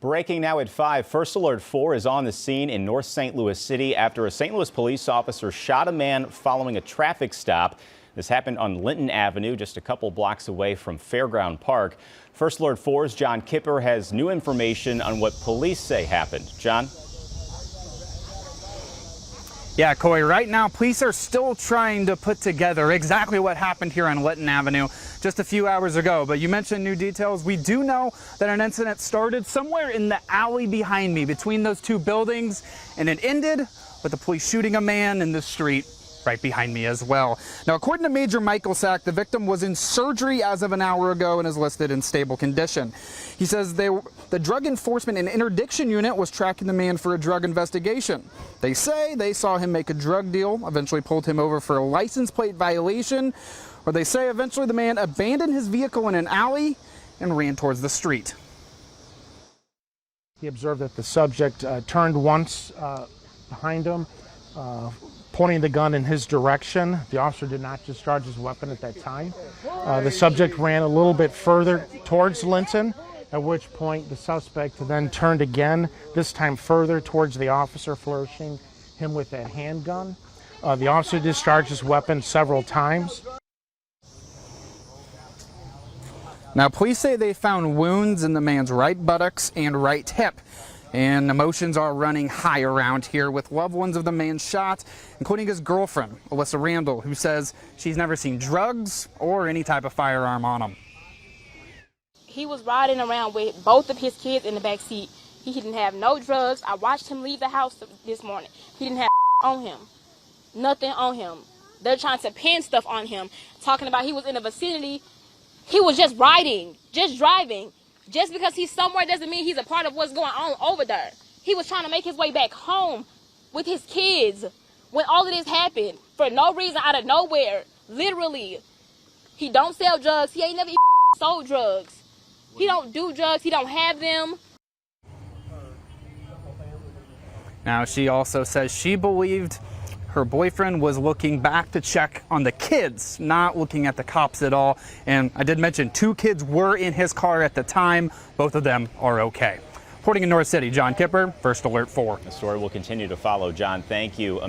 Breaking now at 5, First Alert 4 is on the scene in North St. Louis City after a St. Louis police officer shot a man following a traffic stop. This happened on Linton Avenue, just a couple blocks away from Fairground Park. First Alert 4's John Kipper has new information on what police say happened. John? Yeah, Coy, right now police are still trying to put together exactly what happened here on Linton Avenue just a few hours ago. But you mentioned new details. We do know that an incident started somewhere in the alley behind me between those two buildings, and it ended with the police shooting a man in the street right behind me as well. Now, according to Major Michael Sack, the victim was in surgery as of an hour ago and is listed in stable condition. He says the Drug Enforcement and Interdiction Unit was tracking the man for a drug investigation. They say they saw him make a drug deal, eventually pulled him over for a license plate violation, or they say eventually the man abandoned his vehicle in an alley and ran towards the street. He observed that the subject turned once behind him, pointing the gun in his direction. The officer did not discharge his weapon at that time. The subject ran a little bit further towards Linton, at which point the suspect then turned again, this time further towards the officer, flourishing him with that handgun. The officer discharged his weapon several times. Now, police say they found wounds in the man's right buttocks and right hip. And emotions are running high around here with loved ones of the man shot, including his girlfriend, Alyssa Randall, who says she's never seen drugs or any type of firearm on him. He was riding around with both of his kids in the back seat. He didn't have no drugs. I watched him leave the house this morning. He didn't have on him. Nothing on him. They're trying to pin stuff on him, talking about he was in the vicinity. He was just riding, just driving. Just because he's somewhere doesn't mean he's a part of what's going on over there. He was trying to make his way back home with his kids when all of this happened for no reason, out of nowhere. Literally. He don't sell drugs. He ain't never sold drugs. He don't do drugs. He don't have them. Now, she also says she believed her boyfriend was looking back to check on the kids, not looking at the cops at all. And I did mention 2 kids were in his car at the time. Both of them are okay. Reporting in North City, John Kipper, First Alert 4. The story will continue to follow. John, thank you.